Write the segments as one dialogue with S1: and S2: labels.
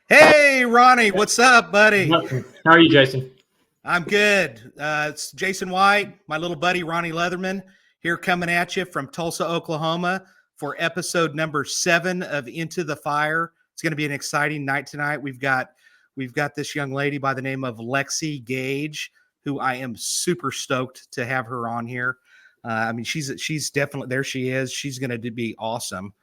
S1: Hey, Ronnie, what's up, buddy?
S2: Nothing. How are you, Jason?
S1: I'm good. It's Jason White, my little buddy Ronnie Leatherman, here coming at you from Tulsa, Oklahoma for episode number 7 of Into the Fire. It's going to be an exciting night tonight. We've got this young lady by the name of Alexus Gage, who I am super stoked to have her on here. I mean, she's definitely there. She is. She's going to be awesome.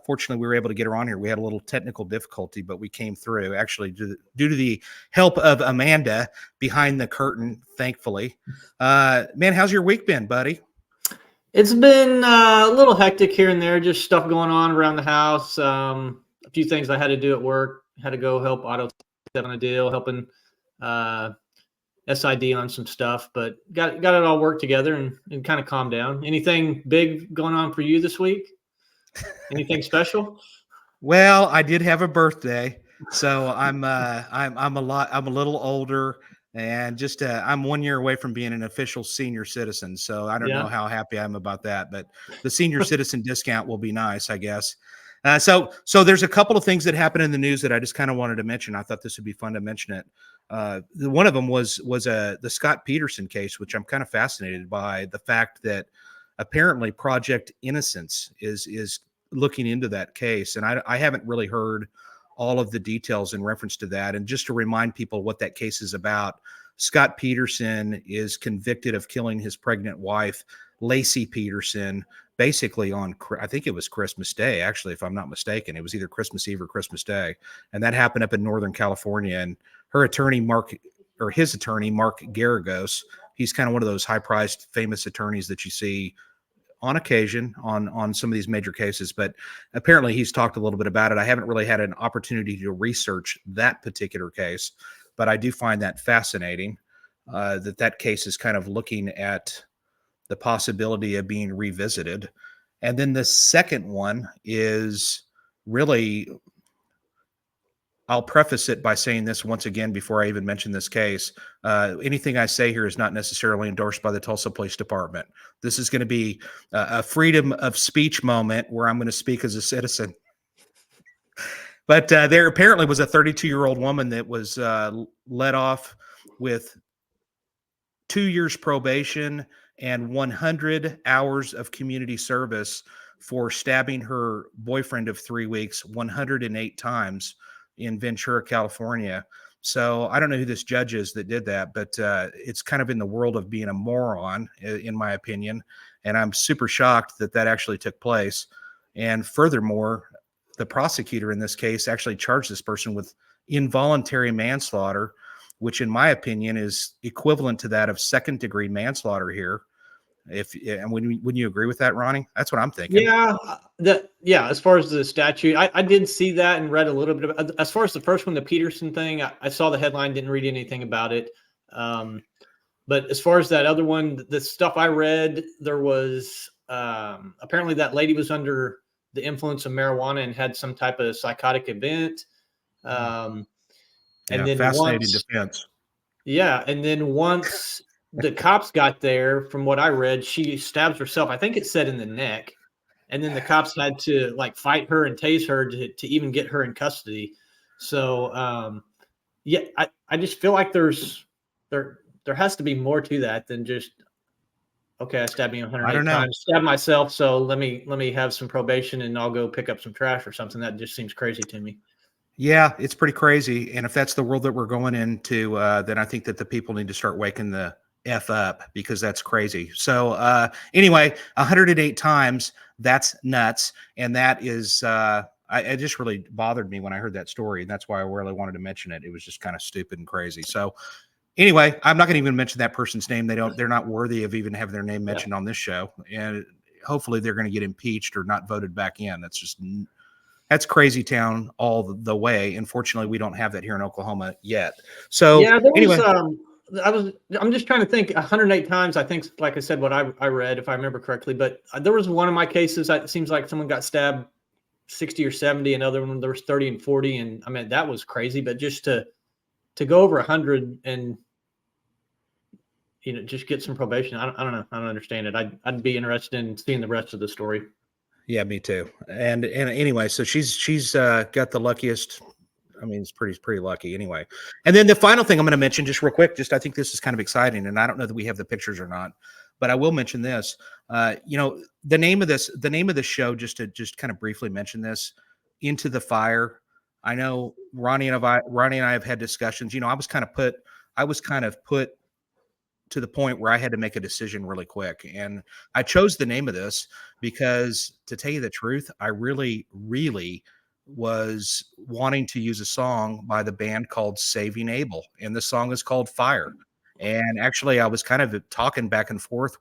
S1: Fortunately, we were able to get her on here. We had a little technical difficulty, but we came through, actually, due to the help of Amanda behind the curtain, thankfully. Man, how's your week been, buddy?
S2: It's been a little hectic here and there, just stuff going on around the house. A few things I had to do at work. Had to go help Auto on a deal, helping SID on some stuff, but got it all worked together and kind of calmed down. Anything big going on for you this week? Anything special?
S1: Well, I did have a birthday, so I'm a little older, and just I'm 1 year away from being an official senior citizen. So I don't know how happy I am about that, but the senior citizen discount will be nice, I guess. So there's a couple of things that happened in the news that I just kind of wanted to mention. I thought this would be fun to mention it. One of them was the Scott Peterson case, which I'm kind of fascinated by the fact that apparently Project Innocence is looking into that case. And I haven't really heard all of the details in reference to that. And just to remind people what that case is about, Scott Peterson is convicted of killing his pregnant wife, Lacey Peterson, basically on, I think it was Christmas Day, actually, if I'm not mistaken. It was either Christmas Eve or Christmas Day. And that happened up in Northern California. And his attorney, Mark Garagos, he's kind of one of those high-priced, famous attorneys that you see on occasion on some of these major cases, but apparently he's talked a little bit about it. I haven't really had an opportunity to research that particular case, but I do find that fascinating, that case is kind of looking at the possibility of being revisited. And then the second one is really, I'll preface it by saying this once again before I even mention this case. Anything I say here is not necessarily endorsed by the Tulsa Police Department. This is going to be a freedom of speech moment where I'm going to speak as a citizen. But there apparently was a 32-year-old woman that was let off with 2 years probation and 100 hours of community service for stabbing her boyfriend of 3 weeks 108 times in Ventura, California. So I don't know who this judge is that did that, but it's kind of in the world of being a moron, in my opinion. And I'm super shocked that that actually took place. And furthermore, the prosecutor in this case actually charged this person with involuntary manslaughter, which in my opinion is equivalent to that of second-degree manslaughter here. Wouldn't you agree with that, Ronnie? That's what I'm thinking.
S2: Yeah. As far as the statute, I did see that and read a little bit about. As far as the first one, the Peterson thing, I saw the headline, didn't read anything about it. But as far as that other one, the stuff I read, there was apparently that lady was under the influence of marijuana and had some type of psychotic event. And then
S1: fascinating defense.
S2: Yeah, and then once the cops got there, from what I read, she stabs herself. I think it said in the neck, and then the cops had to like fight her and tase her to even get her in custody. So I just feel like there has to be more to that than just, okay, I stabbed me 108 times, stabbed myself, so let me have some probation and I'll go pick up some trash or something. That just seems crazy to me.
S1: Yeah, it's pretty crazy. And if that's the world that we're going into, then I think that the people need to start waking the F up, because that's crazy. So anyway, 108 times, that's nuts. And that is, it just really bothered me when I heard that story. And that's why I really wanted to mention it. It was just kind of stupid and crazy. So anyway, I'm not going to even mention that person's name. They're not worthy of even having their name mentioned on this show. And hopefully they're going to get impeached or not voted back in. That's crazy town all the way. Unfortunately, we don't have that here in Oklahoma yet. So
S2: yeah,
S1: anyway,
S2: I'm just trying to think. 108 times, I think, like I said, what I read, if I remember correctly. But there was one of my cases. It seems like someone got stabbed 60 or 70. Another one there was 30 and 40, and I mean that was crazy. But just to go over 100 and just get some probation, I don't know. I don't understand it. I'd be interested in seeing the rest of the story.
S1: Yeah, me too. And anyway, so she's got the luckiest it's pretty lucky anyway. And then the final thing I'm going to mention just real quick, I think this is kind of exciting, and I don't know that we have the pictures or not, but I will mention this. The name of the show, just to kind of briefly mention this, Into the Fire. I know Ronnie and I have had discussions. I was kind of put to the point where I had to make a decision really quick. And I chose the name of this because, to tell you the truth, I really, really was wanting to use a song by the band called Saving Abel. And the song is called Fire. And actually, I was kind of talking back and forth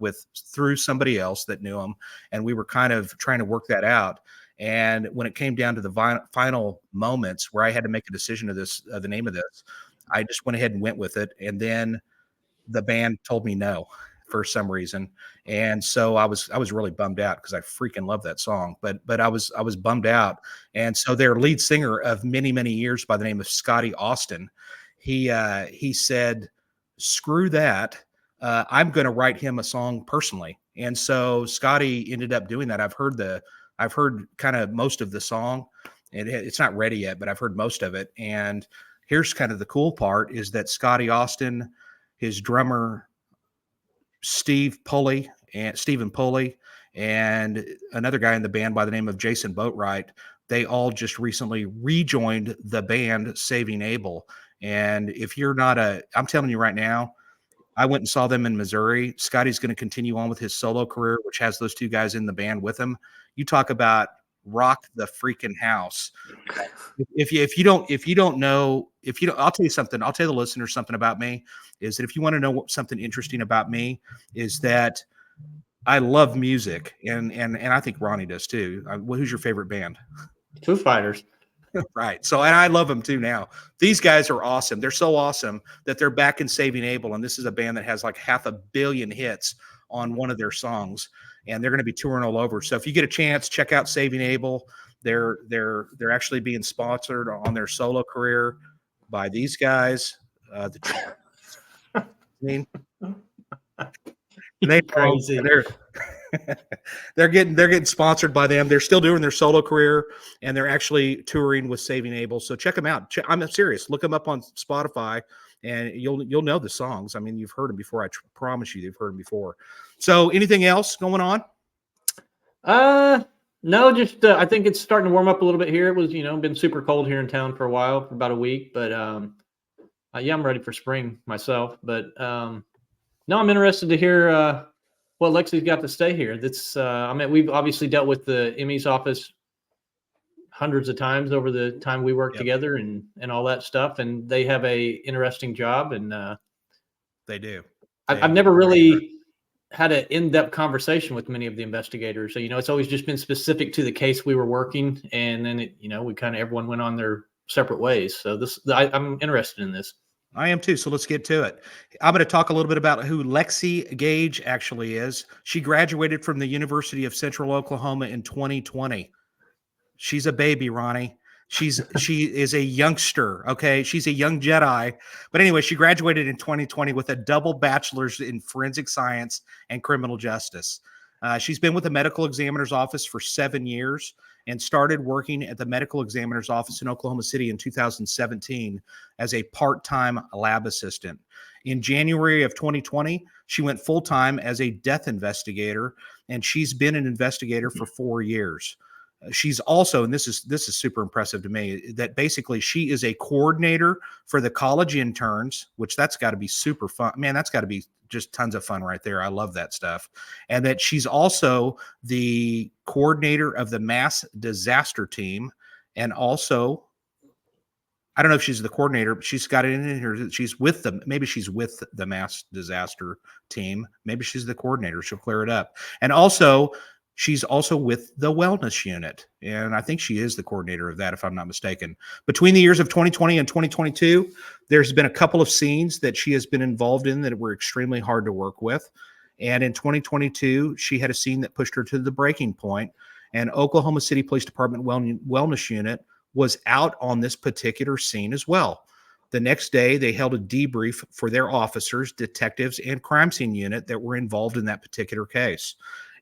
S1: through somebody else that knew them. And we were kind of trying to work that out. And when it came down to the final moments where I had to make a decision of the name of this, I just went ahead and went with it. And then the band told me no for some reason. And so I was really bummed out because I freaking love that song, but I was bummed out. And so their lead singer of many, many years by the name of Scotty Austin, he said, screw that. I'm going to write him a song personally. And so Scotty ended up doing that. I've heard kind of most of the song, and it's not ready yet, but I've heard most of it. And here's kind of the cool part is that Scotty Austin, his drummer, Stephen Pulley, and another guy in the band by the name of Jason Boatwright, they all just recently rejoined the band Saving Abel. And if you're not I'm telling you right now, I went and saw them in Missouri. Scotty's going to continue on with his solo career, which has those two guys in the band with him. You talk about rock the freaking house. I'll tell you something. I'll tell the listeners something about me is that if you want to know something interesting about me is that I love music, and I think Ronnie does too. Who's your favorite band?
S2: Foo Fighters.
S1: Right. So, and I love them too now. These guys are awesome. They're so awesome that they're back in Saving Abel, and this is a band that has like 500 million hits on one of their songs, and they're going to be touring all over. So if you get a chance, check out Saving Abel. They're actually being sponsored on their solo career by these guys.
S2: Crazy.
S1: They're getting sponsored by them. They're still doing their solo career, and they're actually touring with Saving Abel. So check them out. I'm serious. Look them up on Spotify, and you'll know the songs. I mean, you've heard them before. I promise you've heard them before. So anything else going on?
S2: No, just I think it's starting to warm up a little bit here. It was been super cold here in town for a while, for about a week, but yeah, I'm ready for spring myself. But no, I'm interested to hear what Lexi's got to say here. That's we've obviously dealt with the Emmy's office hundreds of times over the time we worked together and all that stuff, and they have a interesting job, and
S1: they do.
S2: I've never really had an in-depth conversation with many of the investigators. So, it's always just been specific to the case we were working, and then we kind of everyone went on their separate ways. So I'm interested in this.
S1: I am too. So let's get to it. I'm going to talk a little bit about who Lexi Gage actually is. She graduated from the University of Central Oklahoma in 2020. She's a baby, Ronnie. She is a youngster. Okay. She's a young Jedi. But anyway, she graduated in 2020 with a double bachelor's in forensic science and criminal justice. She's been with the medical examiner's office for 7 years and started working at the medical examiner's office in Oklahoma City in 2017 as a part-time lab assistant. In January of 2020, she went full-time as a death investigator, and she's been an investigator for 4 years. She's also, and this is super impressive to me, that basically she is a coordinator for the college interns, which that's got to be super fun. Man, that's got to be just tons of fun right there. I love that stuff. And that she's also the coordinator of the mass disaster team. And also, I don't know if she's the coordinator, but she's got it in here that she's with them. Maybe she's with the mass disaster team. Maybe she's the coordinator. She'll clear it up. And also, she's also with the wellness unit, and I think she is the coordinator of that, if I'm not mistaken. Between the years of 2020 and 2022, there's been a couple of scenes that she has been involved in that were extremely hard to work with. And in 2022, she had a scene that pushed her to the breaking point, and Oklahoma City Police Department wellness unit was out on this particular scene as well. The next day, they held a debrief for their officers, detectives, and crime scene unit that were involved in that particular case.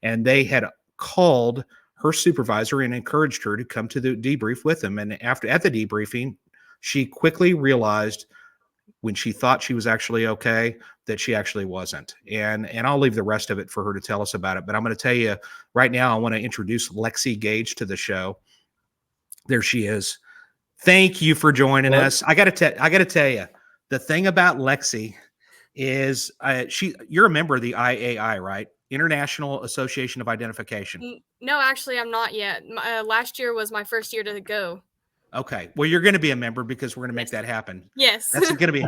S1: And they had called her supervisor and encouraged her to come to the debrief with them. And at the debriefing, she quickly realized when she thought she was actually okay, that she actually wasn't. And I'll leave the rest of it for her to tell us about it. But I'm going to tell you right now, I want to introduce Lexi Gage to the show. There she is. Thank you for joining us. I got to tell you, the thing about Lexi is you're a member of the IAI, right? International Association of Identification.
S3: No, actually, I'm not yet. Last year was my first year to go.
S1: Okay. Well, you're going to be a member because we're going to make that happen.
S3: Yes.
S1: That's going to be.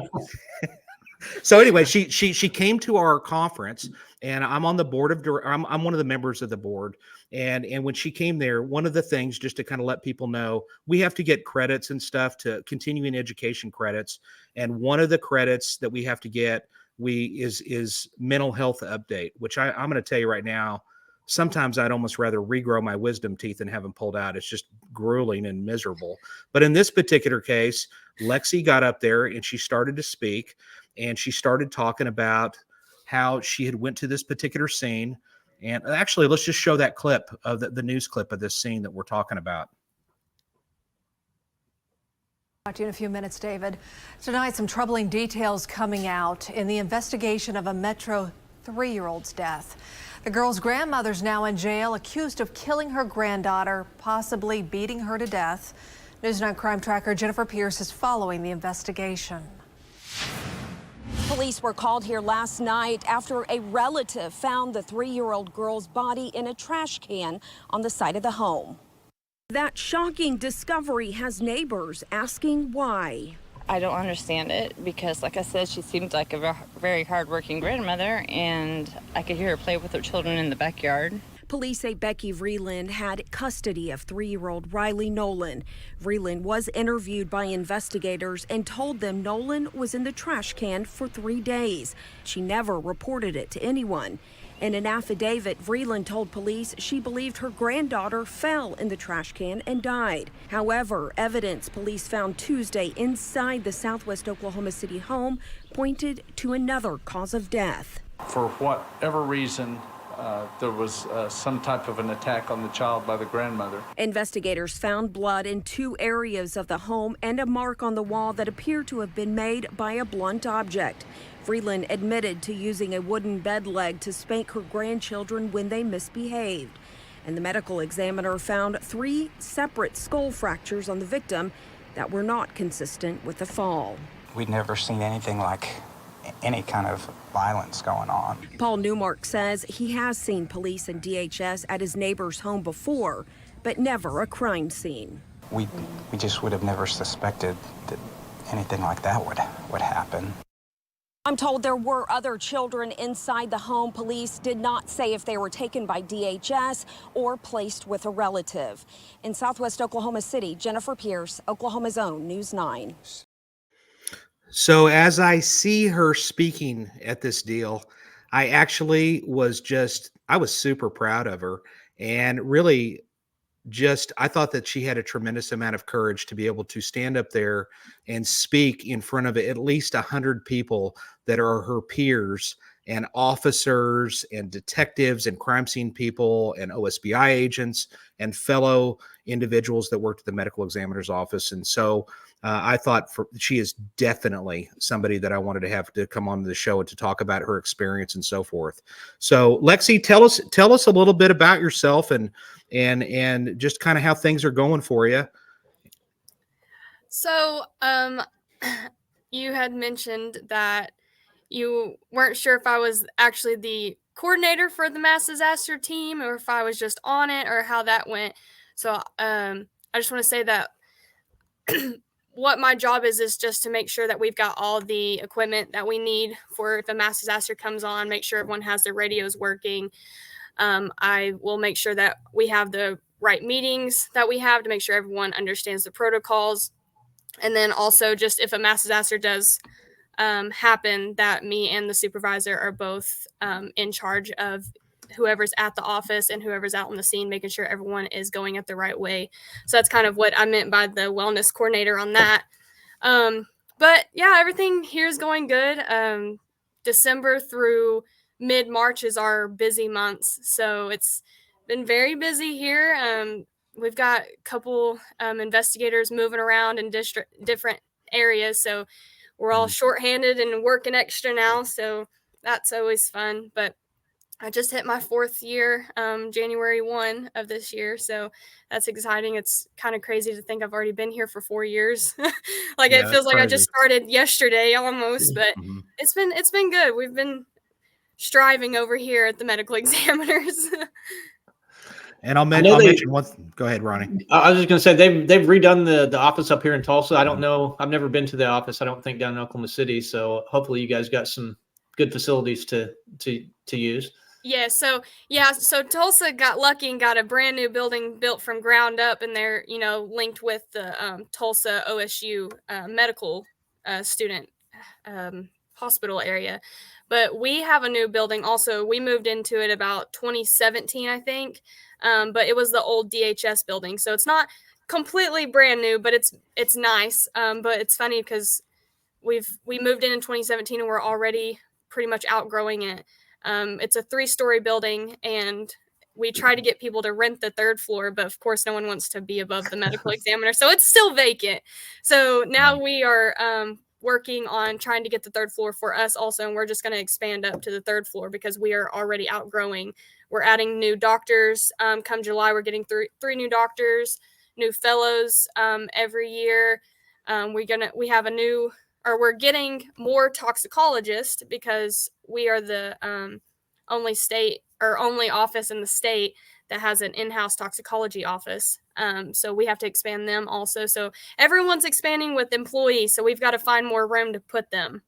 S1: So anyway, she came to our conference, and I'm on the board of I'm one of the members of the board. And when she came there, one of the things, just to kind of let people know, we have to get credits and stuff, to continuing education credits. And one of the credits that we have to get is mental health update, which I'm going to tell you right now, sometimes I'd almost rather regrow my wisdom teeth and have them pulled out. It's just grueling and miserable. But in this particular case, Lexi got up there and she started to speak, and she started talking about how she had went to this particular scene. And actually, let's just show that clip of the news clip of this scene that we're talking about.
S4: Talk to you in a few minutes, David. Tonight, some troubling details coming out in the investigation of a Metro 3-year-old's death. The girl's grandmother's now in jail, accused of killing her granddaughter, possibly beating her to death. News 9 crime tracker Jennifer Pierce is following the investigation.
S5: Police were called here last night after a relative found the 3-year-old girl's body in a trash can on the side of the home. That shocking discovery has neighbors asking why.
S6: I don't understand it because, like I said, she seemed like a very hardworking grandmother, and I could hear her play with her children in the backyard.
S5: Police say Becky Vreeland had custody of 3-year-old Riley Nolan. Vreeland was interviewed by investigators and told them Nolan was in the trash can for 3 days. She never reported it to anyone. In an affidavit, Vreeland told police she believed her granddaughter fell in the trash can and died. However, evidence police found Tuesday inside the Southwest Oklahoma City home pointed to another cause of death.
S7: For whatever reason, there was some type of an attack on the child by the grandmother.
S5: Investigators found blood in 2 areas of the home and a mark on the wall that appeared to have been made by a blunt object. Vreeland admitted to using a wooden bed leg to spank her grandchildren when they misbehaved. And the medical examiner found 3 separate skull fractures on the victim that were not consistent with the fall.
S8: We'd never seen anything like any kind of violence going on.
S5: Paul Newmark says he has seen police and DHS at his neighbor's home before, but never a crime scene.
S8: We just would have never suspected that anything like that would happen.
S5: I'm told there were other children inside the home. Police did not say if they were taken by DHS or placed with a relative. In Southwest Oklahoma City, Jennifer Pierce, Oklahoma's own News 9.
S1: So as I see her speaking at this deal, I actually I was super proud of her, and really I thought that she had a tremendous amount of courage to be able to stand up there and speak in front of at least 100 people that are her peers and officers and detectives and crime scene people and OSBI agents and fellow individuals that worked at the medical examiner's office. And so I thought she is definitely somebody that I wanted to have to come on the show and to talk about her experience and so forth. So Lexi, tell us a little bit about yourself and just kind of how things are going for you.
S3: So, you had mentioned that you weren't sure if I was actually the coordinator for the mass disaster team or if I was just on it or how that went. So, I just want to say that what my job is just to make sure that we've got all the equipment that we need for if a mass disaster comes on, make sure everyone has their radios working. I will make sure that we have the right meetings that we have to make sure everyone understands the protocols. And then also just if a mass disaster does happen, that me and the supervisor are both in charge of whoever's at the office and whoever's out on the scene, making sure everyone is going at the right way. So that's kind of what I meant by the wellness coordinator on that. But yeah, everything here is going good. December through mid-March is our busy months. So it's been very busy here. we've got a couple investigators moving around in different areas, so we're all shorthanded and working extra now, so that's always fun. But I just hit my 4th year, January 1 of this year, so that's exciting. It's kind of crazy to think I've already been here for 4 years. Like,
S1: Yeah,
S3: it
S1: that's
S3: feels like I just
S1: crazy.
S3: started yesterday almost, but
S1: Mhm.
S3: it's been good. We've been striving over here at the medical examiners.
S1: And I'll
S2: I know
S1: mention one. Go ahead, Ronnie.
S2: I was just going to say they've redone the office up here in Tulsa. I don't know. I've never been to the office. I don't think down in Oklahoma City. So hopefully you guys got some good facilities to use.
S3: Yeah, so Tulsa got lucky and got a brand new building built from ground up, and they're linked with the Tulsa OSU medical student hospital area. But we have a new building also. We moved into it about 2017, I think. But it was the old DHS building, so it's not completely brand new, but it's nice. But it's funny because we moved in 2017 and we're already pretty much outgrowing it. It's a 3-story building, and we try to get people to rent the 3rd floor, but of course no one wants to be above the medical examiner, so it's still vacant. So now we are working on trying to get the 3rd floor for us also, and we're just going to expand up to the 3rd floor because we are already outgrowing. We're adding new doctors. Come July, we're getting three new doctors, new fellows every year. We're getting more toxicologists because we are the only office in the state that has an in-house toxicology office. So we have to expand them also. So everyone's expanding with employees, so we've got to find more room to put them.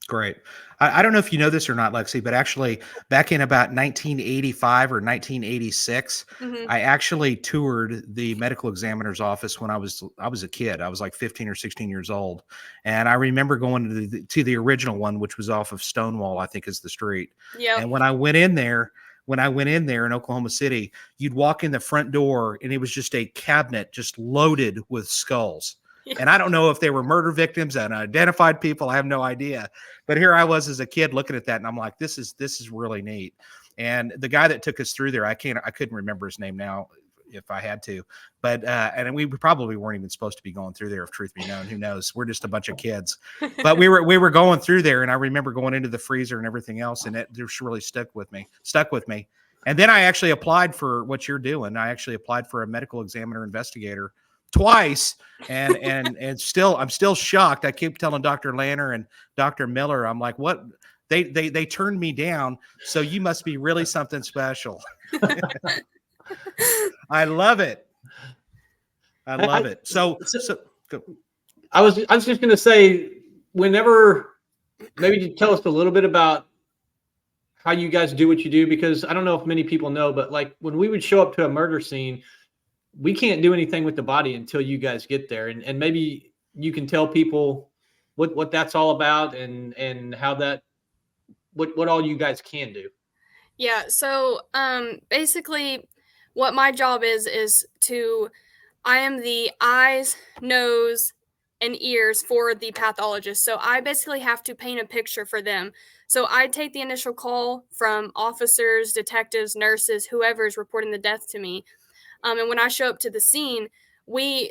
S1: Great. I don't know if you know this or not, Lexi, but actually back in about 1985 or 1986, I actually toured the medical examiner's office when I was a kid. I was like 15 or 16 years old. And I remember going to the original one, which was off of Stonewall, I think is the street.
S3: Yeah.
S1: And when I went in there in Oklahoma City, you'd walk in the front door and it was just a cabinet just loaded with skulls. And I don't know if they were murder victims and unidentified people. I have no idea. But here I was as a kid looking at that, and I'm like, this is really neat. And the guy that took us through there, I couldn't remember his name now if I had to. But and we probably weren't even supposed to be going through there, if truth be known. Who knows? We're just a bunch of kids. But we were going through there, and I remember going into the freezer and everything else, and it just really stuck with me. And then I actually applied for what you're doing. I actually applied for a medical examiner investigator twice, and I'm still shocked. I keep telling Dr. Lanner and Dr. Miller, I'm like, what? They turned me down. So you must be really something special. I love it. I love it. So go.
S2: I was just going to say, whenever, maybe you tell us a little bit about how you guys do what you do, because I don't know if many people know, but like when we would show up to a murder scene, we can't do anything with the body until you guys get there. And maybe you can tell people what that's all about and how that, what all you guys can do.
S3: Yeah. So basically what my job is I am the eyes, nose, and ears for the pathologist. So I basically have to paint a picture for them. So I take the initial call from officers, detectives, nurses, whoever is reporting the death to me. And when I show up to the scene, we,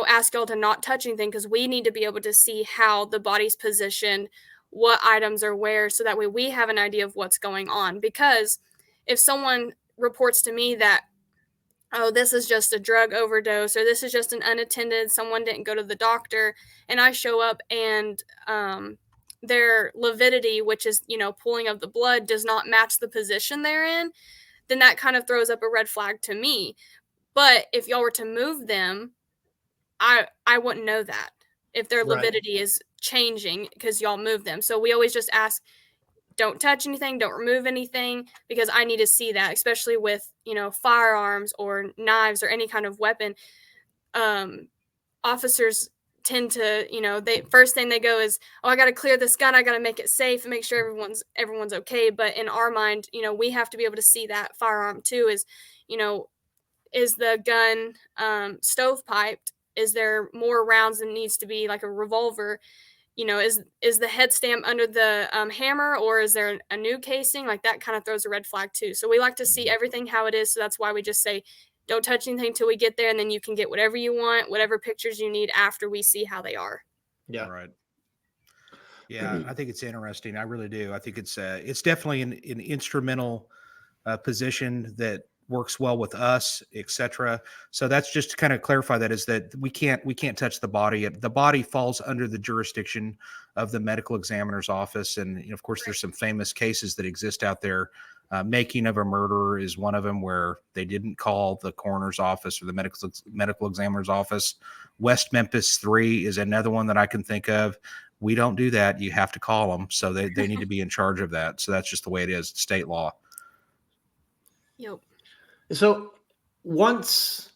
S3: ask y'all to not touch anything because we need to be able to see how the body's positioned, what items are where, so that way we have an idea of what's going on. Because if someone reports to me that, oh, this is just a drug overdose, or this is just an unattended, someone didn't go to the doctor, and I show up and their lividity, which is, pulling of the blood, does not match the position they're in, then that kind of throws up a red flag to me. But if y'all were to move them, I wouldn't know that if their lividity is changing because y'all move them. So we always just ask, don't touch anything, don't remove anything, because I need to see that, especially with, firearms or knives or any kind of weapon. Officers tend to, they first thing they go is, oh, I got to clear this gun. I got to make it safe and make sure everyone's okay. But in our mind, we have to be able to see that firearm too. Is the gun stovepiped? Is there more rounds than needs to be, like a revolver? Is the head stamp under the hammer, or is there a new casing? Like that kind of throws a red flag too. So we like to see everything how it is. So that's why we just say, don't touch anything till we get there, and then you can get whatever you want, whatever pictures you need after we see how they are.
S2: Yeah.
S1: Right. Yeah, I think it's interesting. I really do. I think it's definitely an instrumental position that works well with us, etc. So that's just to kind of clarify that, is that we can't touch the body. The body falls under the jurisdiction of the medical examiner's office, and of course, there's some famous cases that exist out there. Making of a Murderer is one of them, where they didn't call the coroner's office or the medical examiner's office. West Memphis 3 is another one that I can think of. We don't do that. You have to call them, so they need to be in charge of that. So that's just the way it is, state law.
S3: Yep.
S2: So once,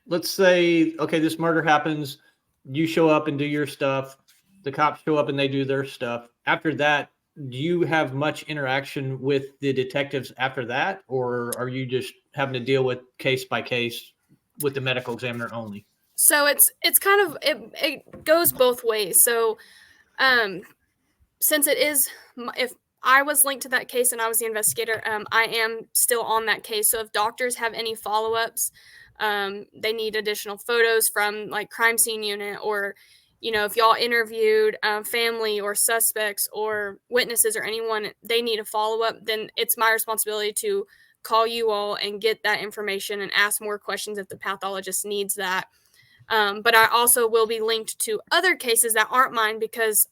S2: let's say, okay, this murder happens, you show up and do your stuff, the cops show up and they do their stuff. After that, do you have much interaction with the detectives after that, or are you just having to deal with case by case with the medical examiner only?
S3: So it's kind of, it goes both ways. So since it is, if I was linked to that case and I was the investigator, I am still on that case. So if doctors have any follow-ups, they need additional photos from like crime scene unit, or, you know, if y'all interviewed family or suspects or witnesses or anyone, they need a follow-up, then it's my responsibility to call you all and get that information and ask more questions if the pathologist needs that. But I also will be linked to other cases that aren't mine, because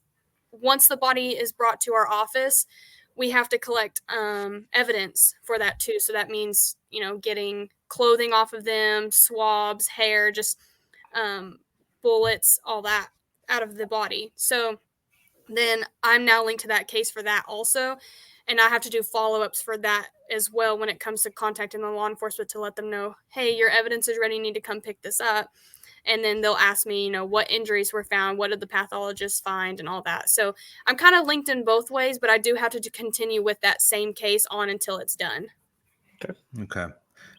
S3: once the body is brought to our office, we have to collect evidence for that too. So that means, you know, getting clothing off of them, swabs, hair, just bullets, all that out of the body. So then I'm now linked to that case for that also. And I have to do follow-ups for that as well when it comes to contacting the law enforcement to let them know, hey, your evidence is ready, you need to come pick this up. And then they'll ask me, you know, what injuries were found, what did the pathologists find, and all that. So I'm kind of linked in both ways, but I do have to continue with that same case on until it's done.
S1: Okay.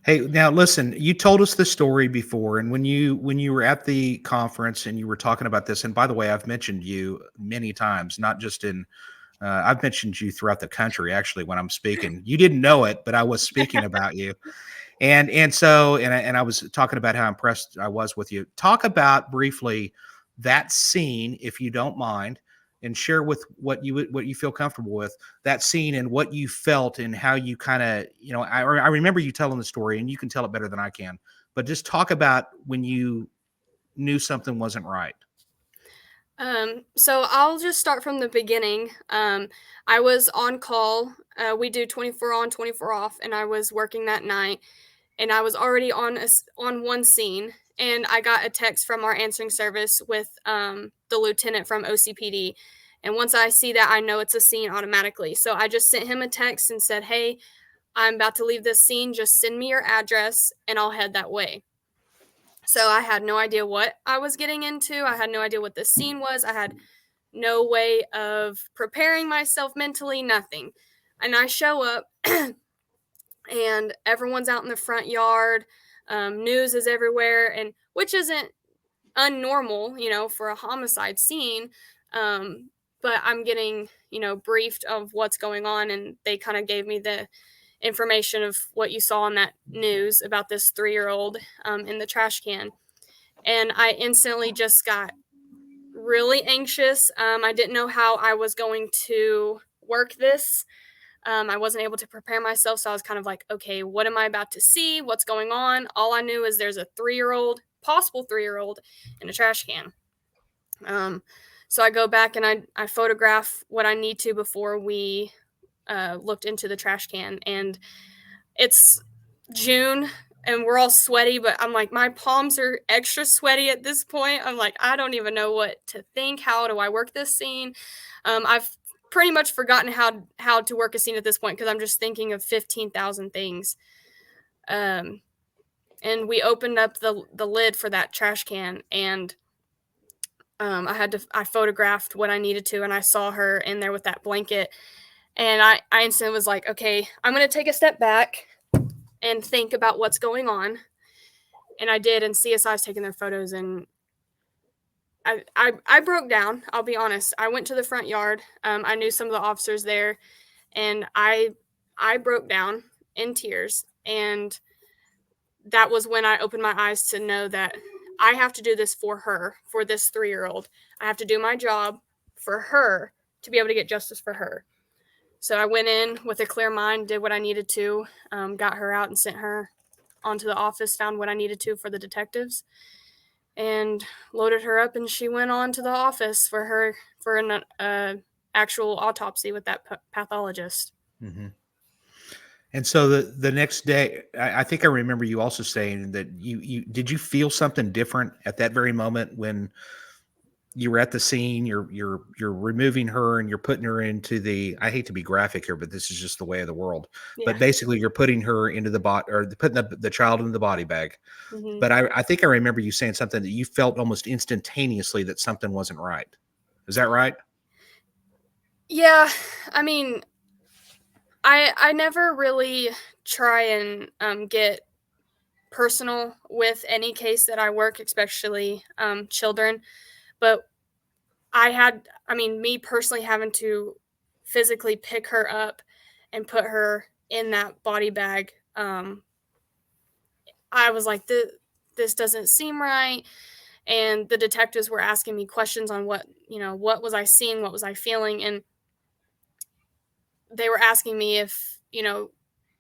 S1: Hey, now listen, you told us the story before, and when you were at the conference and you were talking about this, and by the way, I've mentioned you many times, not just in I've mentioned you throughout the country, actually, when I'm speaking. You didn't know it, but I was speaking about you. And I was talking about how impressed I was with you. Talk about briefly that scene, if you don't mind, and share with what you feel comfortable with that scene and what you felt and how you kind of, you know, I remember you telling the story, and you can tell it better than I can, but just talk about when you knew something wasn't right.
S3: So I'll just start from the beginning. I was on call. We do 24 on, 24 off, and I was working that night, and I was already on one scene, and I got a text from our answering service with the lieutenant from OCPD. And once I see that, I know it's a scene automatically. So I just sent him a text and said, hey, I'm about to leave this scene. Just send me your address and I'll head that way. So I had no idea what I was getting into. I had no idea what this scene was. I had no way of preparing myself mentally, nothing. And I show up and everyone's out in the front yard. News is everywhere, and which isn't unnormal, you know, for a homicide scene. But I'm getting, you know, briefed of what's going on, and they kind of gave me the information of what you saw on that news about this 3-year-old in the trash can. And I instantly just got really anxious. I didn't know how I was going to work this. I wasn't able to prepare myself. So I was kind of like, okay, what am I about to see? What's going on? All I knew is there's a 3-year-old, possible 3-year-old in a trash can. So I go back and I photograph what I need to before we looked into the trash can. And it's June and we're all sweaty, but I'm like, my palms are extra sweaty at this point. I'm like, I don't even know what to think. How do I work this scene? I've pretty much forgotten how to work a scene at this point, because I'm just thinking of 15,000 things. And we opened up the lid for that trash can, and I photographed what I needed to, and I saw her in there with that blanket. And I instantly was like, okay, I'm going to take a step back and think about what's going on. And I did, and CSI was taking their photos, and I broke down. I'll be honest. I went to the front yard. I knew some of the officers there, and I broke down in tears. And that was when I opened my eyes to know that I have to do this for her, for this 3-year-old. I have to do my job for her to be able to get justice for her. So I went in with a clear mind, did what I needed to, got her out and sent her onto the office, found what I needed to for the detectives, and loaded her up, and she went on to the office for an actual autopsy with that pathologist.
S1: Mm-hmm. And so the next day, I think I remember you also saying that did you feel something different at that very moment when you were at the scene? You're removing her and you're putting her into the, I hate to be graphic here, but this is just the way of the world.
S3: Yeah.
S1: But basically, you're putting her into the putting the child into the body bag.
S3: Mm-hmm.
S1: But I think I remember you saying something that you felt almost instantaneously that something wasn't right. Is that right?
S3: Yeah, I mean, I never really try and get personal with any case that I work, especially children. But me personally having to physically pick her up and put her in that body bag, I was like, this doesn't seem right. And the detectives were asking me questions on what was I seeing, what was I feeling, and they were asking me if,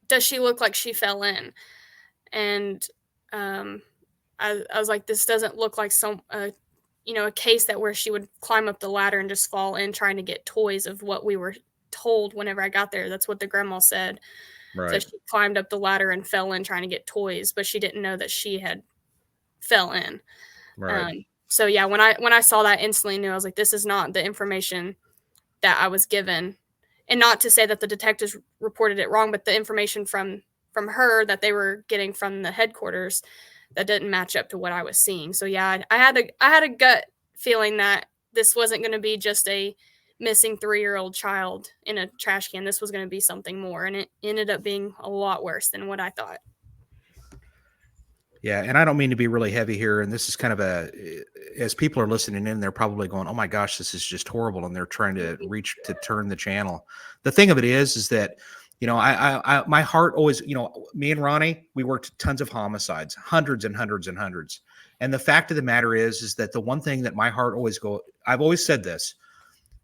S3: does she look like she fell in? And I was like, this doesn't look like a case that where she would climb up the ladder and just fall in trying to get toys of what we were told whenever I got there. That's what the grandma said.
S1: Right.
S3: So she climbed up the ladder and fell in trying to get toys, but she didn't know that she had fell in.
S1: Right.
S3: So yeah, when I saw that, instantly knew. I was like, this is not the information that I was given. And not to say that the detectives reported it wrong, but the information from her that they were getting from the headquarters that didn't match up to what I was seeing. So yeah, I had a gut feeling that this wasn't going to be just a missing 3-year-old child in a trash can. This was going to be something more, and it ended up being a lot worse than what I thought.
S1: Yeah, and I don't mean to be really heavy here, and this is kind of as people are listening in, they're probably going, "Oh my gosh, this is just horrible," and they're trying to reach to turn the channel. The thing of it is that, I my heart always, me and Ronnie, we worked tons of homicides, hundreds and hundreds and hundreds, and the fact of the matter is that the one thing that my heart I've always said this: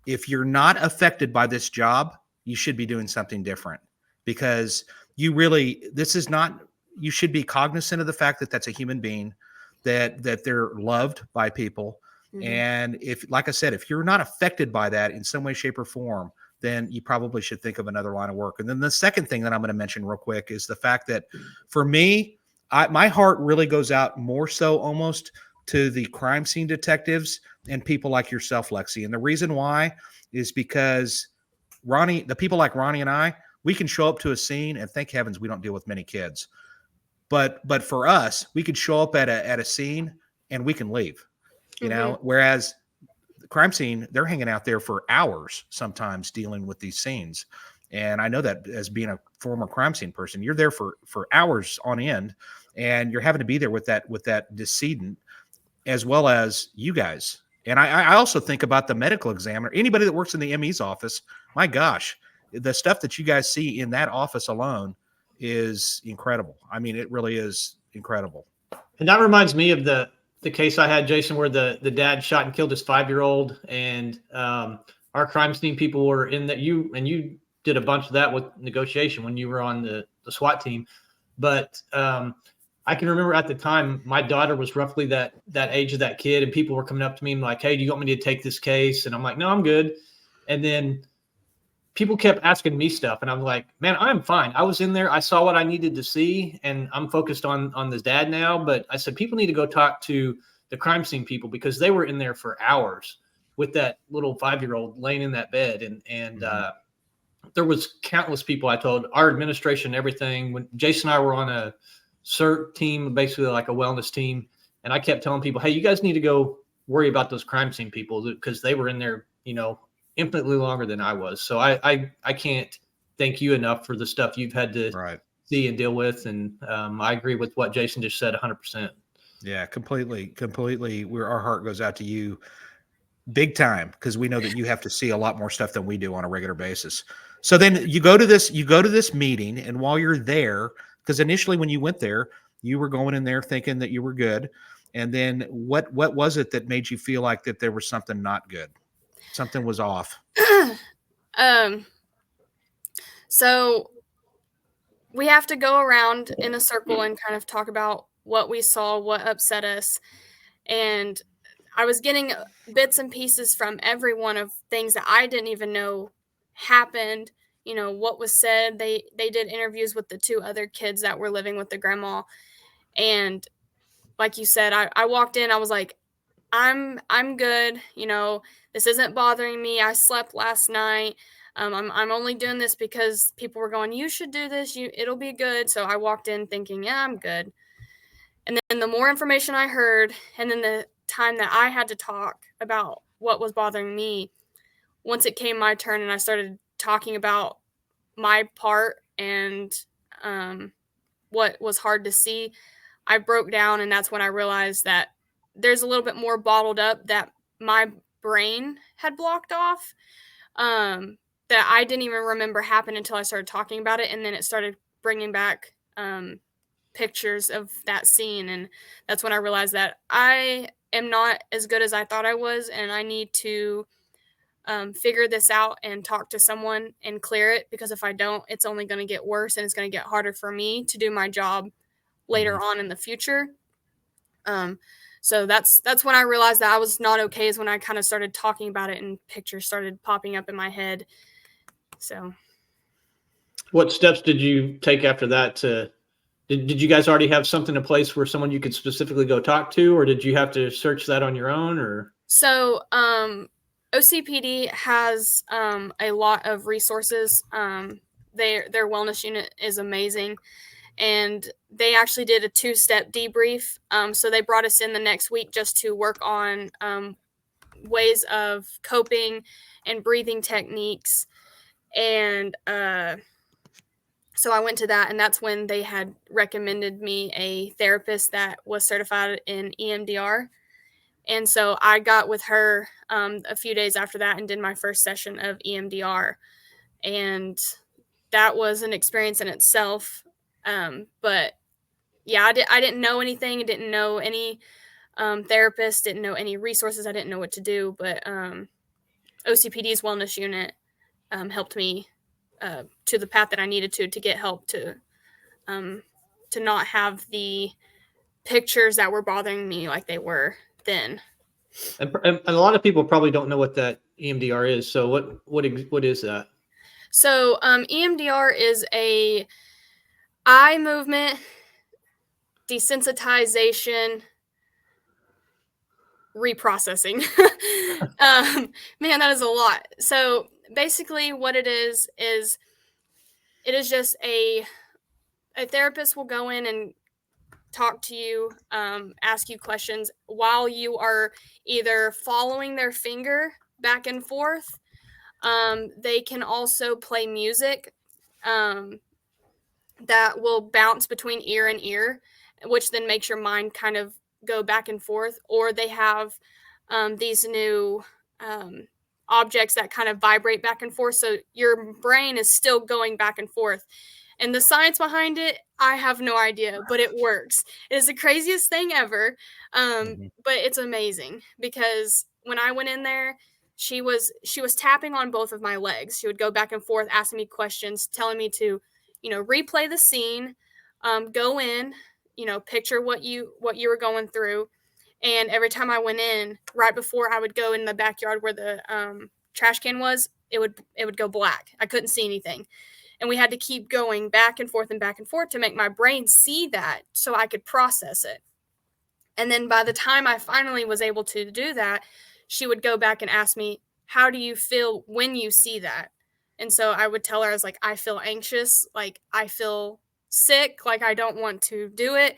S1: if you're not affected by this job, you should be doing something different, because you should be cognizant of the fact that that's a human being, that they're loved by people. Mm-hmm. And if, like I said, if you're not affected by that in some way, shape, or form, then you probably should think of another line of work. And then the second thing that I'm going to mention real quick is the fact that for me, my heart really goes out more so almost to the crime scene detectives and people like yourself, Lexi. And the reason why is because the people like Ronnie and I, we can show up to a scene, and thank heavens we don't deal with many kids. But for us, we could show up at a scene and we can leave, whereas the crime scene, they're hanging out there for hours sometimes dealing with these scenes. And I know that as being a former crime scene person, you're there for hours on end, and you're having to be there with that decedent as well as you guys. And I also think about the medical examiner, anybody that works in the ME's office. My gosh, the stuff that you guys see in that office alone is incredible. I mean, it really is incredible.
S2: And that reminds me of the case I had, Jason, where the dad shot and killed his 5-year-old, and our crime scene people were in that. You did a bunch of that with negotiation when you were on the SWAT team. But I can remember at the time, my daughter was roughly that age of that kid, and people were coming up to me and like, "Hey, do you want me to take this case?" And I'm like, "No, I'm good." And then people kept asking me stuff, and I'm like, man, I'm fine. I was in there. I saw what I needed to see, and I'm focused on this dad now. But I said, people need to go talk to the crime scene people, because they were in there for hours with that little 5-year-old laying in that bed. And there was countless people. I told our administration everything. When Jason and I were on a CERT team, basically like a wellness team, and I kept telling people, hey, you guys need to go worry about those crime scene people, because they were in there, infinitely longer than I was. So I can't thank you enough for the stuff you've had to see and deal with. And I agree with what Jason just said 100%.
S1: Yeah, completely. Our heart goes out to you big time, because we know that you have to see a lot more stuff than we do on a regular basis. So then you go to this meeting, and while you're there, because initially when you went there, you were going in there thinking that you were good. And then what was it that made you feel like that there was something not good? Something was off.
S3: So we have to go around in a circle and kind of talk about what we saw, what upset us. And I was getting bits and pieces from everyone of things that I didn't even know happened, what was said. They did interviews with the 2 other kids that were living with the grandma. And like you said, I walked in, I was like, I'm good. This isn't bothering me. I slept last night. I'm only doing this because people were going, you should do this. It'll be good. So I walked in thinking, yeah, I'm good. And then the more information I heard, and then the time that I had to talk about what was bothering me, once it came my turn and I started talking about my part and what was hard to see, I broke down. And that's when I realized that there's a little bit more bottled up that my brain had blocked off, that I didn't even remember happened until I started talking about it. And then it started bringing back pictures of that scene. And that's when I realized that I am not as good as I thought I was. And I need to figure this out and talk to someone and clear it, because if I don't, it's only going to get worse and it's going to get harder for me to do my job later on in the future. So that's when I realized that I was not okay, is when I kind of started talking about it and pictures started popping up in my head. So
S2: what steps did you take after that did you guys already have something in place where someone you could specifically go talk to, or did you have to search that on your own? Or
S3: so OCPD has a lot of resources. Their wellness unit is amazing. And they actually did a 2-step debrief. So they brought us in the next week just to work on ways of coping and breathing techniques. And so I went to that, and that's when they had recommended me a therapist that was certified in EMDR. And so I got with her a few days after that and did my first session of EMDR. And that was an experience in itself. But yeah, I didn't know anything. I didn't know any therapist, didn't know any resources. I didn't know what to do, but OCPD's wellness unit helped me to the path that I needed to get help to not have the pictures that were bothering me like they were then.
S2: And a lot of people probably don't know what that EMDR is. So what is that?
S3: So EMDR is a eye movement desensitization reprocessing. Man, that is a lot. So basically what it is it is just a therapist will go in and talk to you, ask you questions while you are either following their finger back and forth. They can also play music that will bounce between ear and ear, which then makes your mind kind of go back and forth. Or they have these new objects that kind of vibrate back and forth. So your brain is still going back and forth. And the science behind it, I have no idea, but it works. It is the craziest thing ever. But it's amazing, because when I went in there, she was tapping on both of my legs. She would go back and forth, asking me questions, telling me to, replay the scene, go in, picture what you were going through. And every time I went in, right before I would go in the backyard where the trash can was, it would go black. I couldn't see anything. And we had to keep going back and forth to make my brain see that so I could process it. And then by the time I finally was able to do that, she would go back and ask me, how do you feel when you see that? And so I would tell her, I was like, I feel anxious, like I feel sick, like I don't want to do it.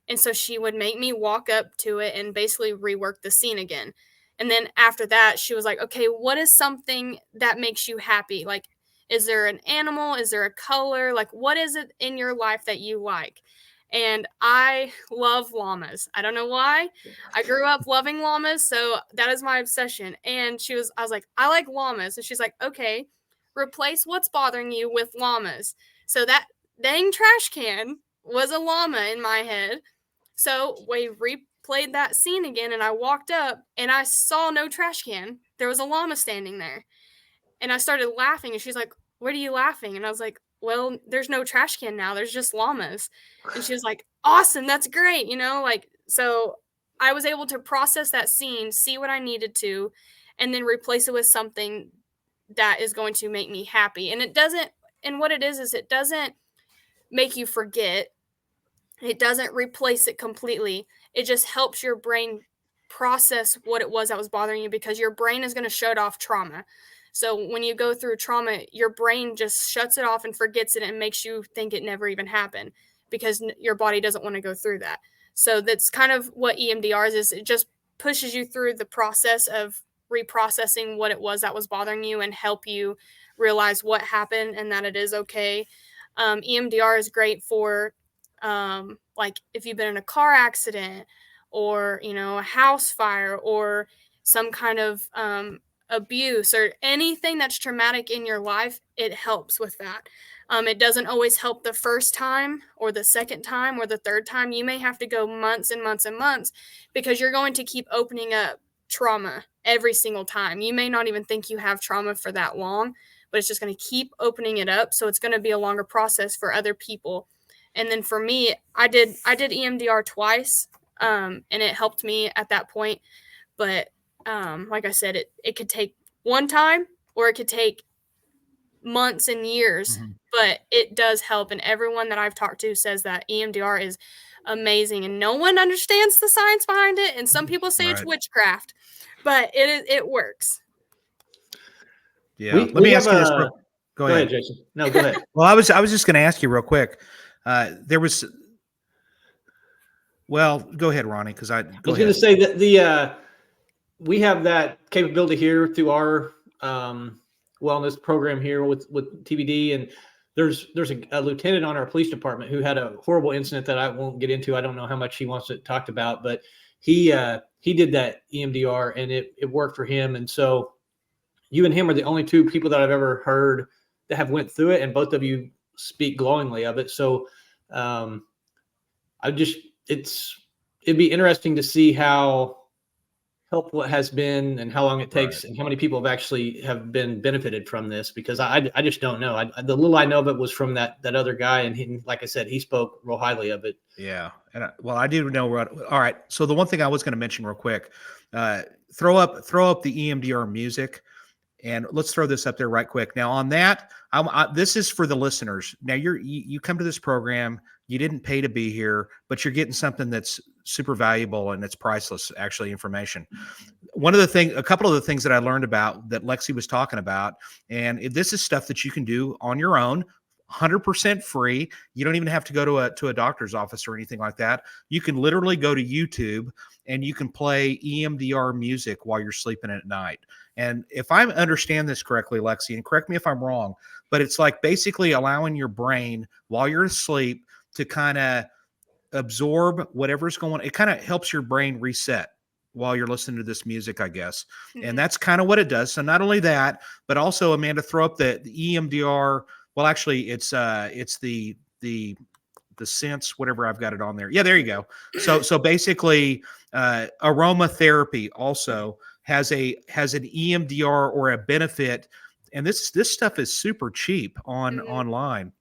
S3: And so she would make me walk up to it and basically rework the scene again. And then after that, she was like, okay, what is something that makes you happy? Like, is there an animal? Is there a color? Like, what is it in your life that you like? And I love llamas. I don't know why. I grew up loving llamas, so that is my obsession. And I was like, I like llamas. And she's like, okay, replace what's bothering you with llamas. So that dang trash can was a llama in my head. So we replayed that scene again, and I walked up and I saw no trash can. There was a llama standing there. And I started laughing, and she's like, "What are you laughing?" And I was like, "Well, there's no trash can now. There's just llamas." And she was like, "Awesome. That's great." Like, so I was able to process that scene, see what I needed to, and then replace it with something that is going to make me happy. And what it is it doesn't make you forget. It doesn't replace it completely. It just helps your brain process what it was that was bothering you, because your brain is going to shut off trauma. So when you go through trauma, your brain just shuts it off and forgets it and makes you think it never even happened, because your body doesn't want to go through that. So that's kind of what EMDR is. It just pushes you through the process of reprocessing what it was that was bothering you and help you realize what happened and that it is okay. EMDR is great for like if you've been in a car accident, or a house fire, or some kind of abuse, or anything that's traumatic in your life. It helps with that. It doesn't always help the first time or the second time or the third time. You may have to go months and months and months, because you're going to keep opening up trauma every single time. You may not even think you have trauma for that long, but it's just going to keep opening it up. So it's going to be a longer process for other people. And then for me, I did EMDR twice, and it helped me at that point. But like I said, it could take one time, or it could take months and years, but it does help. And everyone that I've talked to says that EMDR is amazing, and no one understands the science behind it. And some people say it's witchcraft, but it works.
S1: Yeah. Let me ask you this. Go ahead,
S2: Jason. No, go ahead.
S1: Well, I was just going to ask you real quick. Go ahead, Ronnie, because I was
S2: going to say that we have that capability here through our wellness program here with TBD, and there's a lieutenant on our police department who had a horrible incident that I won't get into. I don't know how much he wants it talked about, but he did that EMDR, and it worked for him. And so you and him are the only two people that I've ever heard that have went through it, and both of you speak glowingly of it. So it'd be interesting to see how helpful it has been, and how long it takes, and how many people have been benefited from this, because I just don't know. The little I know of it was from that other guy, and he, like I said, he spoke real highly of it.
S1: Yeah. And I do know. All right. So the one thing I was going to mention real quick, throw up the EMDR music, and let's throw this up there right quick. Now on that, this is for the listeners. Now you come to this program, you didn't pay to be here, but you're getting something that's super valuable, and it's priceless, actually, information. A couple of the things that I learned about that Lexi was talking about, and this is stuff that you can do on your own, 100% free. You don't even have to go to a doctor's office or anything like that. You can literally go to YouTube, and you can play EMDR music while you're sleeping at night. And if I understand this correctly, Lexi, and correct me if I'm wrong, but it's like basically allowing your brain while you're asleep to kind of absorb whatever's going on. It kind of helps your brain reset while you're listening to this music, I guess. And that's kind of what it does. So not only that, but also, Amanda, throw up the EMDR. Well, actually, it's the sense, whatever, I've got it on there. Yeah, there you go. So basically, aromatherapy also has an EMDR or a benefit, and this stuff is super cheap online,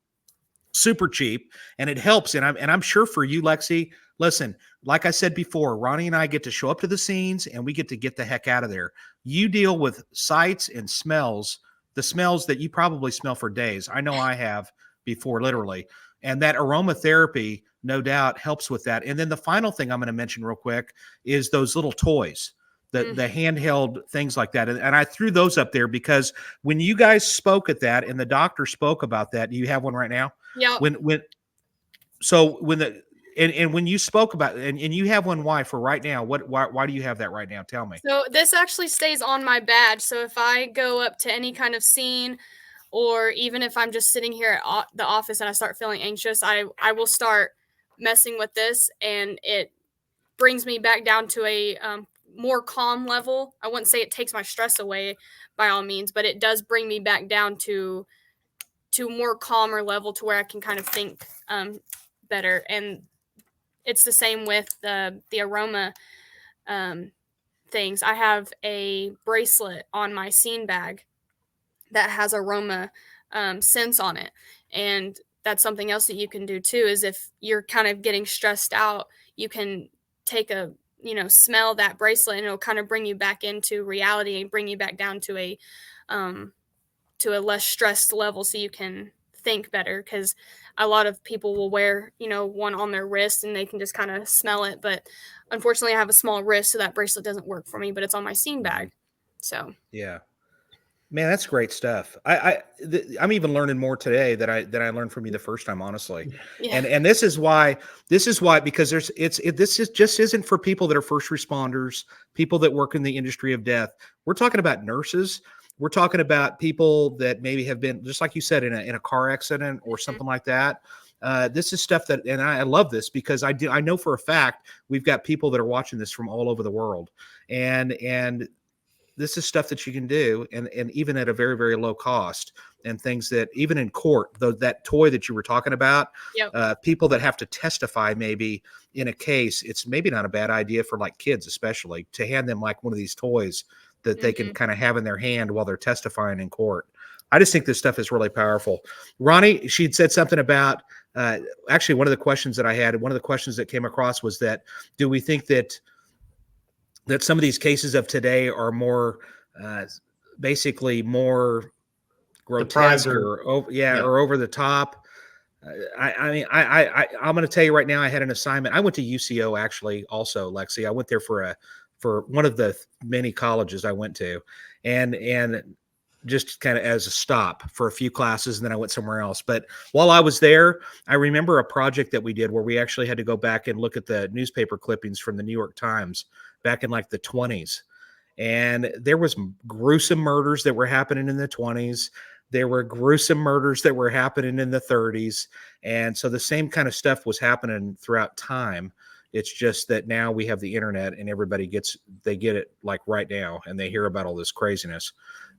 S1: super cheap, and it helps. And I'm sure for you, Lexi, listen, like I said before, Ronnie and I get to show up to the scenes, and we get to get the heck out of there. You deal with sights and smells, the smells that you probably smell for days. I know I have before, literally. And that aromatherapy, no doubt, helps with that. And then the final thing I'm going to mention real quick is those little toys, the handheld things like that. And I threw those up there because when you guys spoke at that, and the doctor spoke about that, do you have one right now?
S3: Yeah.
S1: When you spoke about it, and you have one, why for right now? Why do you have that right now? Tell me.
S3: So this actually stays on my badge. So if I go up to any kind of scene, or even if I'm just sitting here at the office and I start feeling anxious, I will start messing with this, and it brings me back down to a more calm level. I wouldn't say it takes my stress away by all means, but it does bring me back down to a more calmer level, to where I can kind of think better. And it's the same with the aroma things. I have a bracelet on my scene bag that has aroma scents on it. And that's something else that you can do too, is if you're kind of getting stressed out, you can take smell that bracelet, and it'll kind of bring you back into reality and bring you back down to a less stressed level, so you can think better. Because a lot of people will wear, one on their wrist and they can just kind of smell it. But unfortunately, I have a small wrist, so that bracelet doesn't work for me, but it's on my scene bag. So
S1: yeah. Man, that's great stuff. I'm even learning more today that I learned from you the first time, honestly.
S3: yeah.
S1: And this is why because this just isn't for people that are first responders, people that work in the industry of death. We're talking about nurses. We're talking about people that maybe have been, just like you said, in a car accident or something like that. This is stuff that, and I love this because I know for a fact we've got people that are watching this from all over the world, and this is stuff that you can do, and even at a very, very low cost, and things that even in court, though, that toy that you were talking about,
S3: Yep.
S1: People that have to testify maybe in a case, it's maybe not a bad idea for like kids, especially, to hand them like one of these toys that they can kind of have in their hand while they're testifying in court. I just think this stuff is really powerful. Ronnie, she'd said something about, actually one of the questions that I had, one of the questions that came across was that, do we think that some of these cases of today are more, basically more grotesque or over the top? I'm going to tell you right now, I had an assignment. I went to UCO actually, also, Lexi. I went there for one of the many colleges I went to, and just kind of as a stop for a few classes, and then I went somewhere else. But while I was there, I remember a project that we did where we actually had to go back and look at the newspaper clippings from the New York Times back in like the 20s. And there was gruesome murders that were happening in the 20s. There were gruesome murders that were happening in the 30s. And so the same kind of stuff was happening throughout time. It's just that now we have the internet and everybody get it like right now, and they hear about all this craziness.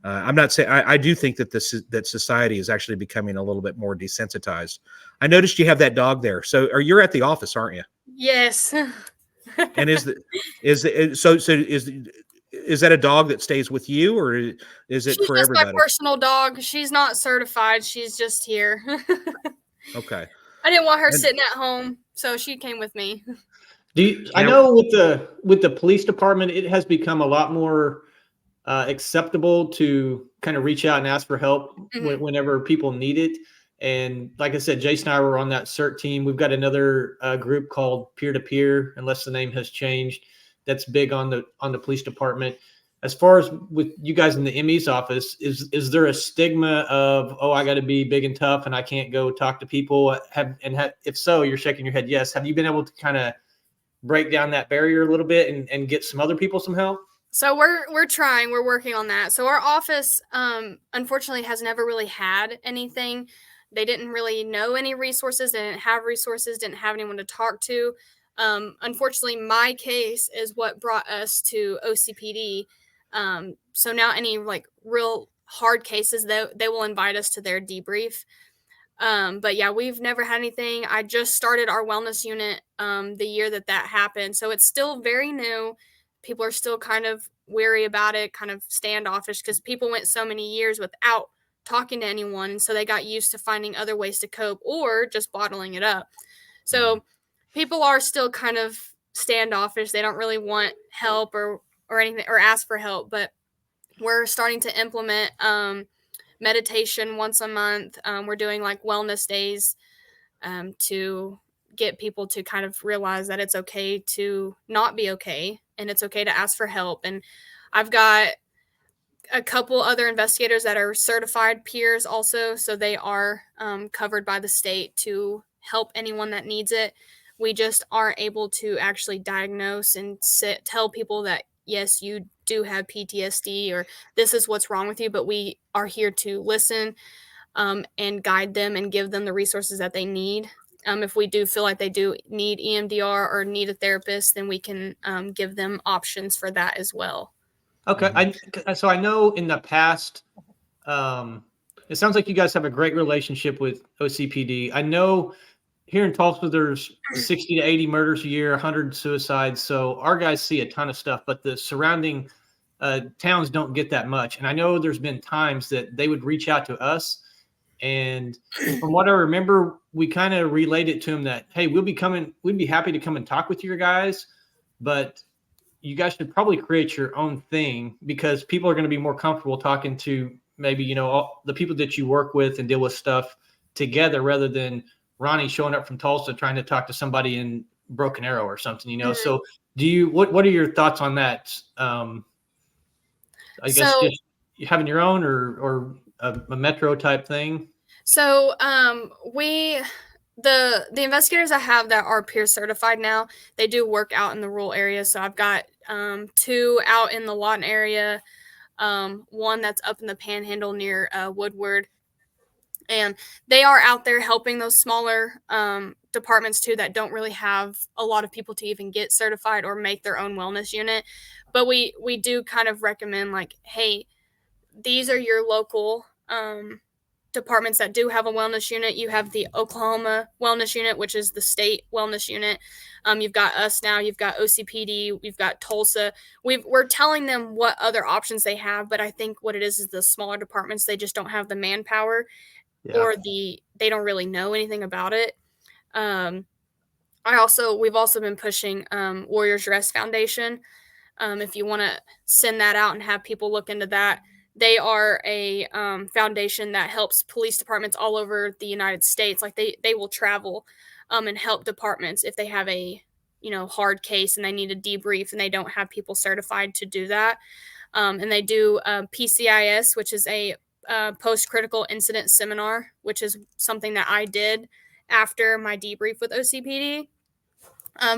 S1: I'm not saying, I do think that that society is actually becoming a little bit more desensitized. I noticed you have that dog there. So you're at the office, aren't you?
S3: Yes.
S1: And is that a dog that stays with you, or is it for everybody?
S3: She's my personal dog. She's not certified. She's just here.
S1: Okay.
S3: I didn't want her sitting at home, so she came with me.
S2: I know with the police department, it has become a lot more acceptable to kind of reach out and ask for help whenever people need it. And like I said, Jason and I were on that CERT team. We've got another group called Peer to Peer, unless the name has changed. That's big on the police department. As far as with you guys in the ME's office, is there a stigma of, I got to be big and tough and I can't go talk to people? If so, you're shaking your head yes. Have you been able to kind of break down that barrier a little bit and get some other people some help?
S3: So we're trying. We're working on that. So our office, unfortunately, has never really had anything. They didn't really know any resources. They didn't have resources. Didn't have anyone to talk to. Unfortunately, my case is what brought us to OCPD. So now any like real hard cases, they will invite us to their debrief. But yeah, we've never had anything. I just started our wellness unit the year that happened. So it's still very new. People are still kind of weary about it, kind of standoffish, because people went so many years without talking to anyone. And so they got used to finding other ways to cope or just bottling it up. So people are still kind of standoffish. They don't really want help or anything, or ask for help. But we're starting to implement meditation once a month. We're doing like wellness days to get people to kind of realize that it's okay to not be okay, and it's okay to ask for help. And I've got a couple other investigators that are certified peers also, so they are covered by the state to help anyone that needs it. We just aren't able to actually diagnose and tell people that, yes, you do have PTSD or this is what's wrong with you, but we are here to listen and guide them and give them the resources that they need. If we do feel like they do need EMDR or need a therapist, then we can give them options for that as well.
S2: Okay. So I know in the past, it sounds like you guys have a great relationship with OCPD. I know here in Tulsa, there's 60 to 80 murders a year, 100 suicides. So our guys see a ton of stuff, but the surrounding towns don't get that much. And I know there's been times that they would reach out to us. And from what I remember, we kind of relayed it to them that, hey, we'd be happy to come and talk with your guys, but you guys should probably create your own thing, because people are going to be more comfortable talking to maybe, all the people that you work with and deal with stuff together, rather than Ronnie showing up from Tulsa trying to talk to somebody in Broken Arrow or something,
S3: Mm-hmm.
S2: So what are your thoughts on that? I guess just having your own or a metro type thing.
S3: So the investigators I have that are peer certified now, they do work out in the rural areas. So I've got 2 out in the Lawton area, one that's up in the Panhandle near Woodward, and they are out there helping those smaller departments too that don't really have a lot of people to even get certified or make their own wellness unit. But we do kind of recommend, like, hey, these are your local departments that do have a wellness unit. You have the Oklahoma wellness unit, which is the state wellness unit. You've got us now, you've got OCPD, we've got Tulsa. We're telling them what other options they have, but I think what it is the smaller departments, they just don't have the manpower, or they don't really know anything about it. We've also been pushing Warriors Rest Foundation. If you want to send that out and have people look into that, they are a foundation that helps police departments all over the United States. Like they will travel and help departments if they have a hard case and they need a debrief and they don't have people certified to do that. And they do PCIS, which is a post-critical incident seminar, which is something that I did after my debrief with OCPD.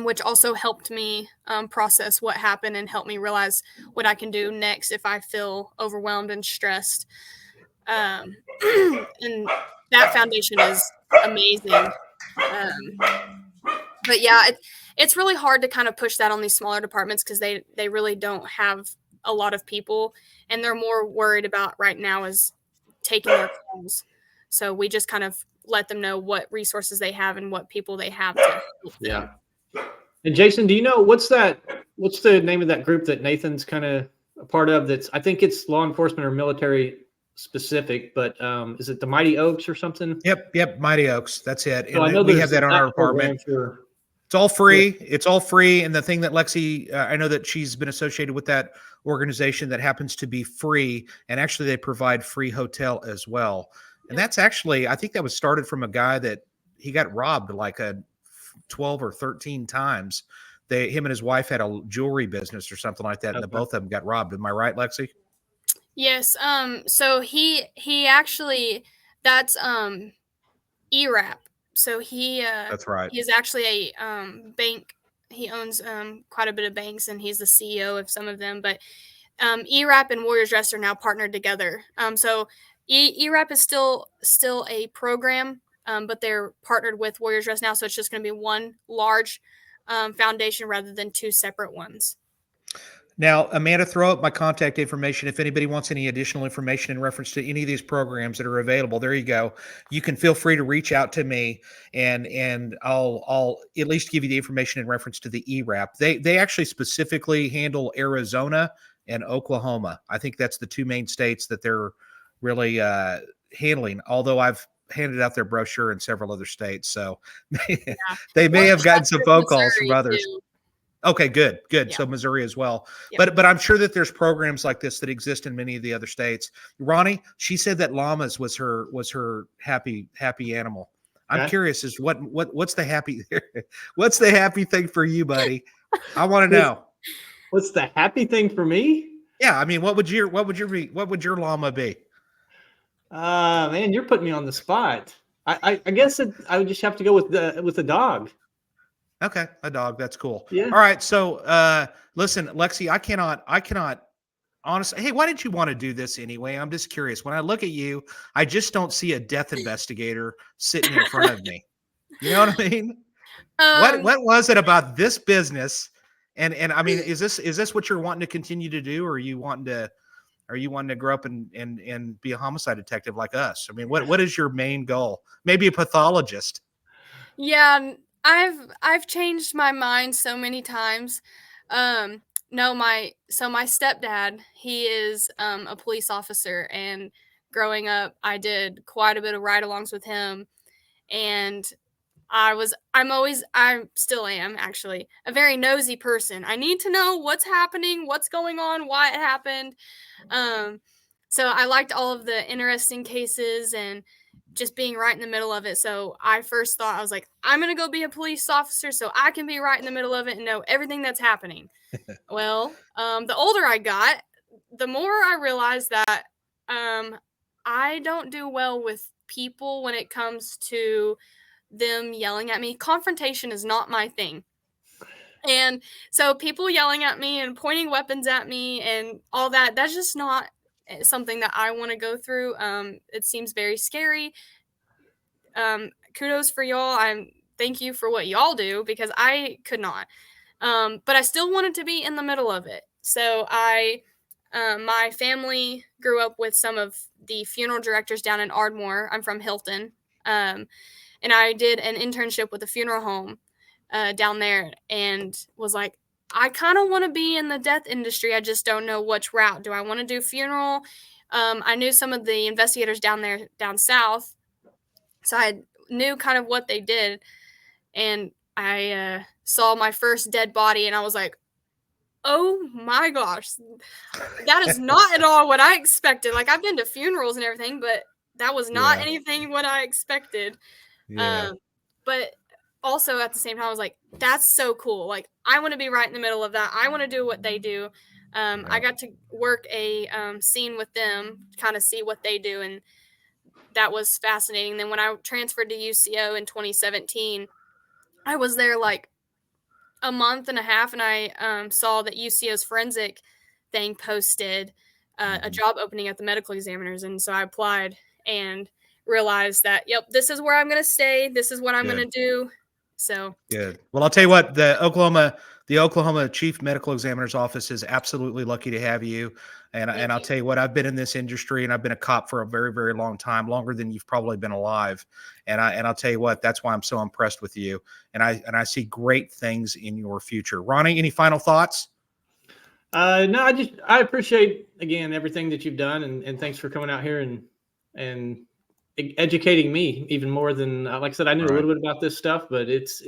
S3: Which also helped me process what happened and helped me realize what I can do next if I feel overwhelmed and stressed. And that foundation is amazing. But yeah, it's really hard to kind of push that on these smaller departments, because they really don't have a lot of people, and they're more worried about right now is taking their calls. So we just kind of let them know what resources they have and what people they have to help them.
S2: Yeah. And Jason, do you know what's the name of that group that Nathan's kind of a part of? I think it's law enforcement or military specific, but is it the Mighty Oaks or something?
S1: Yep, Mighty Oaks. That's it.
S2: So
S1: and we have that on our apartment. It's all free. It's all free. And the thing that Lexi, I know that she's been associated with that organization that happens to be free, and actually they provide free hotel as well. And that's actually, I think that was started from a guy that he got robbed like 12 or 13 times. Him and his wife had a jewelry business or something like that, and the both of them got robbed. Am I right, Lexi?
S3: Yes. So he actually, that's ERAP. So
S1: that's right.
S3: He's actually a bank. He owns quite a bit of banks, and he's the CEO of some of them. But ERAP and Warriors Rest are now partnered together. So ERAP is still a program, but they're partnered with Warriors Rest now. So it's just going to be one large foundation rather than 2 separate ones.
S1: Now, Amanda, throw up my contact information. If anybody wants any additional information in reference to any of these programs that are available, there you go. You can feel free to reach out to me, and I'll at least give you the information in reference to the ERAP. They actually specifically handle Arizona and Oklahoma. I think that's the 2 main states that they're really handling, although I've handed out their brochure in several other states. So they may have gotten some phone calls from others. Too. Okay, good. Yeah. So Missouri as well. Yep. But I'm sure that there's programs like this that exist in many of the other states. Ronnie, she said that llamas was her happy animal. I'm curious, is what's the happy what's the happy thing for you, buddy? I want to know.
S2: What's the happy thing for me?
S1: Yeah, I mean, what would your llama be?
S2: Man, you're putting me on the spot. I guess I would just have to go with the dog.
S1: Okay, a dog. That's cool.
S2: Yeah.
S1: All right. So, listen, Lexi, I cannot honestly. Hey, why did you want to do this anyway? I'm just curious. When I look at you, I just don't see a death investigator sitting in front of me. You know what I mean? What was it about this business? And I mean, is this what you're wanting to continue to do, or are you wanting to grow up and be a homicide detective like us? I mean, what is your main goal? Maybe a pathologist.
S3: Yeah, I've changed my mind so many times. No, my stepdad, he is a police officer, and growing up, I did quite a bit of ride-alongs with him, and I still am actually a very nosy person. I need to know what's happening, what's going on, why it happened. Um, so I liked all of the interesting cases and just being right in the middle of it. So I first thought, I was like, I'm going to go be a police officer so I can be right in the middle of it and know everything that's happening. Well, the older I got, the more I realized that I don't do well with people when it comes to them yelling at me. Confrontation is not my thing. And so people yelling at me and pointing weapons at me and all that, that's just not something that I want to go through. It seems very scary. Kudos for y'all. Thank you for what y'all do, because I could not. But I still wanted to be in the middle of it. So my family grew up with some of the funeral directors down in Ardmore. I'm from Hilton. And I did an internship with a funeral home down there, and was like, I kind of want to be in the death industry. I just don't know which route. Do I want to do funeral? I knew some of the investigators down there, down south. So I knew kind of what they did. And I saw my first dead body, and I was like, oh my gosh, that is not at all what I expected. Like, I've been to funerals and everything, but that was not anything what I expected. But also at the same time, I was like, that's so cool. Like, I want to be right in the middle of that. I want to do what they do. I got to work a scene with them, kind of see what they do, and that was fascinating. Then when I transferred to UCO in 2017, I was there like a month and a half, and I saw that UCO's forensic thing posted a job opening at the medical examiners, and so I applied and realized that, yep, this is where I'm going to stay. This is what I'm going to do. So
S1: good. Well, I'll tell you what, the Oklahoma Chief Medical Examiner's Office is absolutely lucky to have you. And I'll tell you what, I've been in this industry, and I've been a cop for a very, very long time, longer than you've probably been alive. And I'll tell you what, that's why I'm so impressed with you. And I see great things in your future. Ronnie, any final thoughts?
S2: No, I appreciate, again, everything that you've done, and thanks for coming out here and educating me even more than, like I said, I knew a little bit about this stuff, but it's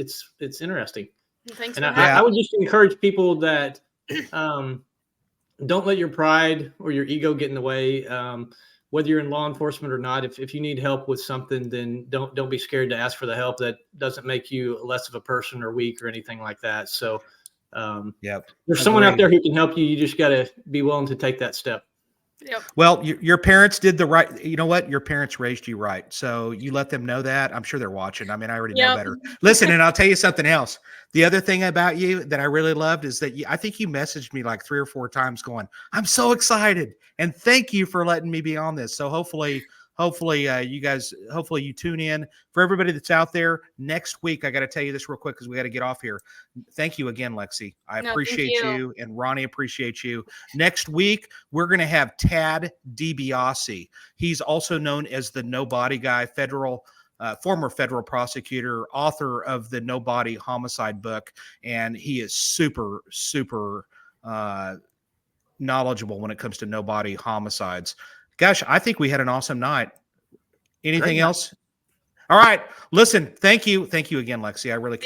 S2: interesting.
S3: Thanks.
S2: And I would just encourage people that don't let your pride or your ego get in the way. Whether you're in law enforcement or not, if you need help with something, then don't be scared to ask for the help. That doesn't make you less of a person or weak or anything like that. So there's someone out there who can help you. You just got to be willing to take that step.
S3: Yep.
S1: Well, your parents did the right. You know what? Your parents raised you right. So you let them know that. I'm sure they're watching. I mean, I already know better. Listen, and I'll tell you something else. The other thing about you that I really loved is that I think you messaged me like 3 or 4 times going, I'm so excited. And thank you for letting me be on this. So hopefully you guys, hopefully you tune in. For everybody that's out there, next week, I got to tell you this real quick because we got to get off here. Thank you again, Lexi. I appreciate you, and Ronnie appreciates you. Next week, we're going to have Tad DiBiase. He's also known as the Nobody Guy, former federal prosecutor, author of the Nobody Homicide book, and he is super, super knowledgeable when it comes to nobody homicides. Gosh, I think we had an awesome night. Anything else? All right. Listen, thank you. Thank you again, Lexi. I really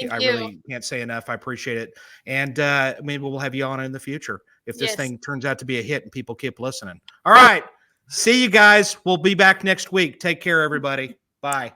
S1: can't say enough. I appreciate it. And maybe we'll have you on in the future if this thing turns out to be a hit and people keep listening. All right. See you guys. We'll be back next week. Take care, everybody. Bye.